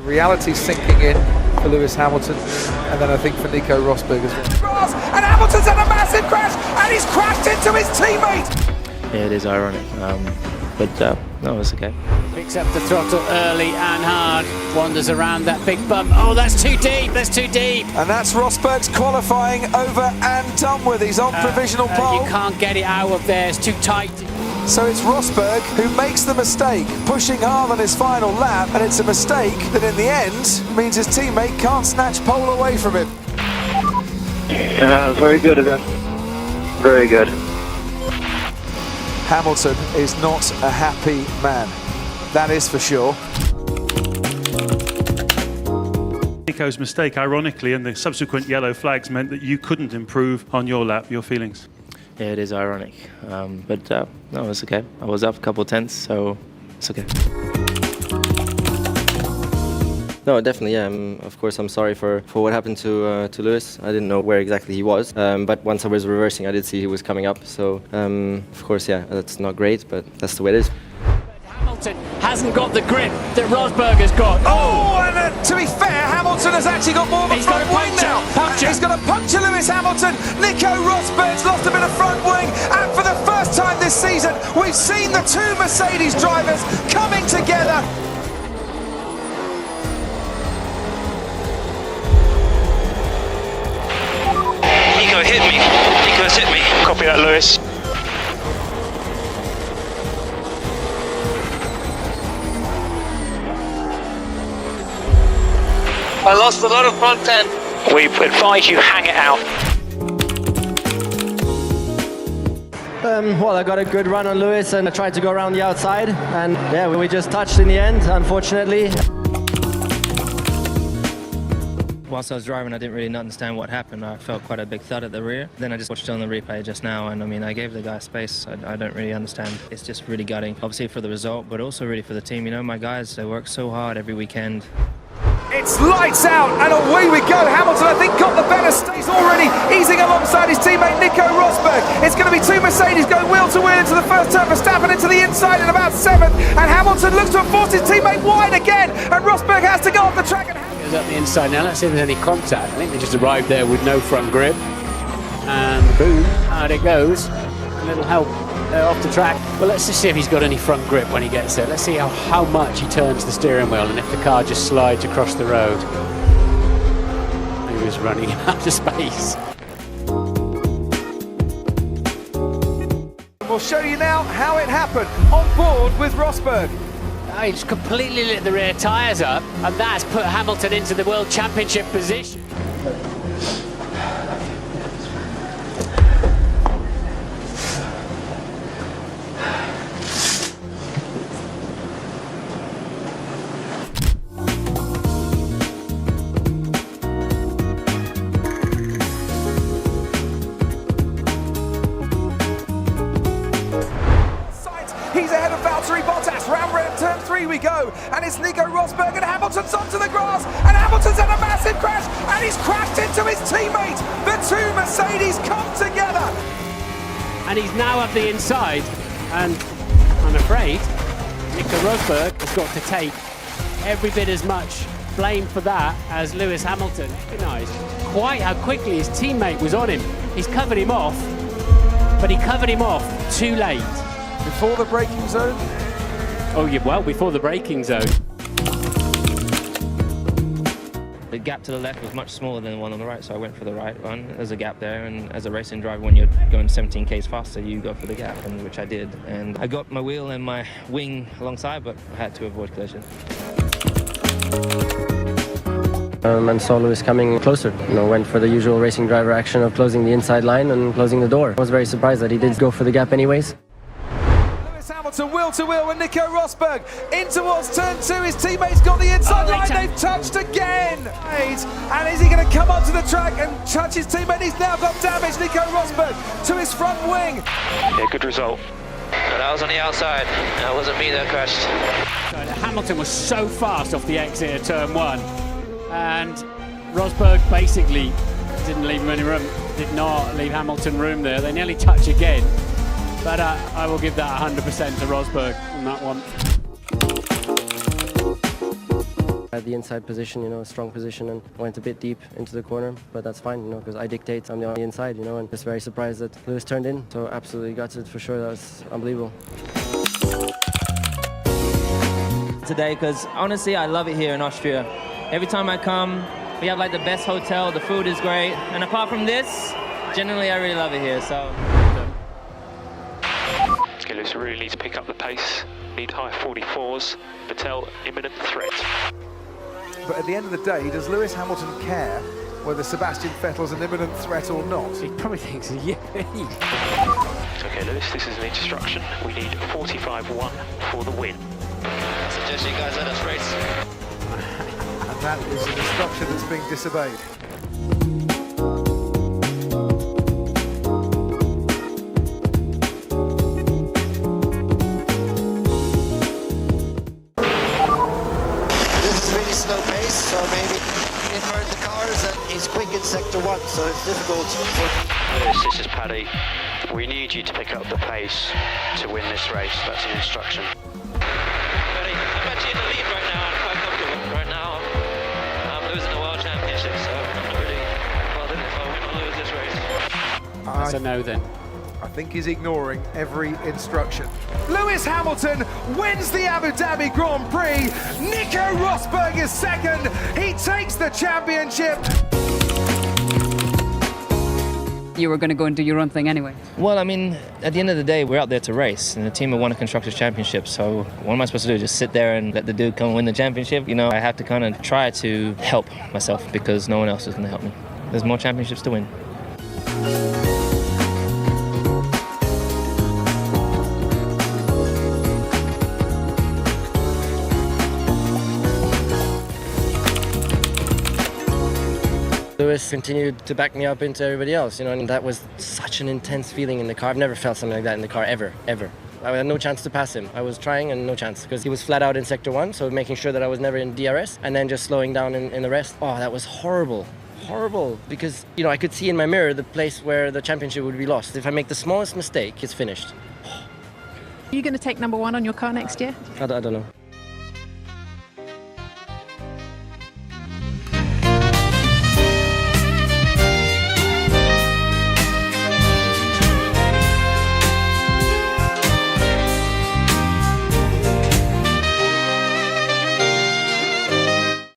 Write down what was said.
Reality sinking in for Lewis Hamilton, and then I think for Nico Rosberg as well. And Hamilton's had a massive crash, and he's crashed into his teammate. Yeah, it is ironic, but no, it's okay. Picks up the throttle early and hard, wanders around that big bump. Oh, that's too deep, that's too deep. And that's Rosberg's qualifying over and done with. He's on provisional pole. You can't get it out of there, it's too tight. So it's Rosberg who makes the mistake, pushing hard on his final lap, and it's a mistake that in the end means his teammate can't snatch pole away from him. Very good of him. Very good. Hamilton is not a happy man, that is for sure. Nico's mistake, ironically, and the subsequent yellow flags meant that you couldn't improve on your lap, your feelings. Yeah, it is ironic, but no, it's okay. I was up a couple tenths, so it's okay. No, definitely, yeah. Of course, I'm sorry for what happened to Lewis. I didn't know where exactly he was, but once I was reversing, I did see he was coming up. So, of course, yeah, that's not great, but that's the way it is. Hamilton hasn't got the grip that Rosberg has got. Oh, and to be fair, Hamilton has actually got more of a front wing now. He's got a puncture Lewis Hamilton. Nico Rosberg's lost a bit of front wing, and for the first time this season, we've seen the two Mercedes drivers coming together. Nico hit me. Nico's hit me. Copy that, Lewis. I lost a lot of front end. We advise you hang it out. Well, I got a good run on Lewis and I tried to go around the outside, and yeah, we just touched in the end, unfortunately. Whilst I was driving, I didn't really understand what happened. I felt quite a big thud at the rear. Then I just watched it on the replay just now, and I mean, I gave the guy space. I don't really understand. It's just really gutting, obviously for the result, but also really for the team. You know, my guys, they work so hard every weekend. It's lights out, and away we go. Hamilton, I think, got the better. He's already easing alongside his teammate Nico Rosberg. It's going to be two Mercedes going wheel to wheel into the first turn. Verstappen into the inside in about 7th, and Hamilton looks to have forced his teammate wide again, and Rosberg has to go off the track. Goes up the inside now. Let's see if there's any contact. I think they just arrived there with no front grip, and boom, out it goes. A little help off the track. Well, let's just see if he's got any front grip when he gets there. Let's see how much he turns the steering wheel and if the car just slides across the road. He was running out of space. We'll show you now how it happened on board with Rosberg. He just completely lit the rear tyres up, and that's put Hamilton into the World Championship position. He's ahead of Valtteri Bottas. Round turn 3 we go, and it's Nico Rosberg, and Hamilton's onto the grass, and Hamilton's had a massive crash, and he's crashed into his teammate. The two Mercedes come together. And he's now up the inside, and I'm afraid Nico Rosberg has got to take every bit as much blame for that as Lewis Hamilton. Recognised quite how quickly his teammate was on him. He's covered him off, but he covered him off too late. Before the braking zone? Oh yeah, well, before the braking zone. The gap to the left was much smaller than the one on the right, so I went for the right one. There's a gap there, and as a racing driver, when you're going 17 k's faster, you go for the gap, and which I did. And I got my wheel and my wing alongside, but I had to avoid collision. And saw Lewis coming closer. Went for the usual racing driver action of closing the inside line and closing the door. I was very surprised that he did go for the gap anyways. Hamilton wheel to wheel with Nico Rosberg in towards turn 2. His teammate's got the inside line. They've touched again. And is he going to come onto the track and touch his teammate? He's now got damage. Nico Rosberg to his front wing. Yeah, good result. No, that was on the outside. That wasn't me that crashed. Hamilton was so fast off the exit of turn 1, and Rosberg basically didn't leave him any room. Did not leave Hamilton room there. They nearly touch again. But I will give that 100% to Rosberg on that one. I had the inside position, a strong position, and went a bit deep into the corner, but that's fine, because I dictate on the inside, and just very surprised that Lewis turned in. So absolutely gutted for sure. That was unbelievable. Today, because honestly, I love it here in Austria. Every time I come, we have like the best hotel, the food is great, and apart from this, generally I really love it here, so. Lewis really needs to pick up the pace, need high 44s, Vettel imminent threat. But at the end of the day, does Lewis Hamilton care whether Sebastian Vettel's an imminent threat or not? He probably thinks, yippee. Okay, Lewis, this is an instruction. We need 45-1 for the win. I suggest you guys let us race. And that is an instruction that's being disobeyed. Slow pace, so maybe invert the cars, and he's quick in sector 1, so it's difficult. Lewis, this is Paddy. We need you to pick up the pace to win this race. That's an instruction. Paddy, I'm actually in the lead right now. I'm quite comfortable. Right now, I'm losing the World Championship, so I'm not really bothered if I win or lose this race. That's a no then. I think he's ignoring every instruction. Lewis Hamilton wins the Abu Dhabi Grand Prix. Nico Rosberg is second. He takes the championship. You were going to go and do your own thing anyway. Well, I mean, at the end of the day, we're out there to race, and the team have won a Constructors' Championship, so what am I supposed to do, just sit there and let the dude come and win the championship? I have to kind of try to help myself because no one else is going to help me. There's more championships to win. Lewis continued to back me up into everybody else, and that was such an intense feeling in the car. I've never felt something like that in the car, ever. I had no chance to pass him. I was trying and no chance, because he was flat out in sector 1, so making sure that I was never in DRS, and then just slowing down in the rest. Oh, that was horrible. Horrible, because, I could see in my mirror the place where the championship would be lost. If I make the smallest mistake, it's finished. Are you going to take number 1 on your car next year? I don't know.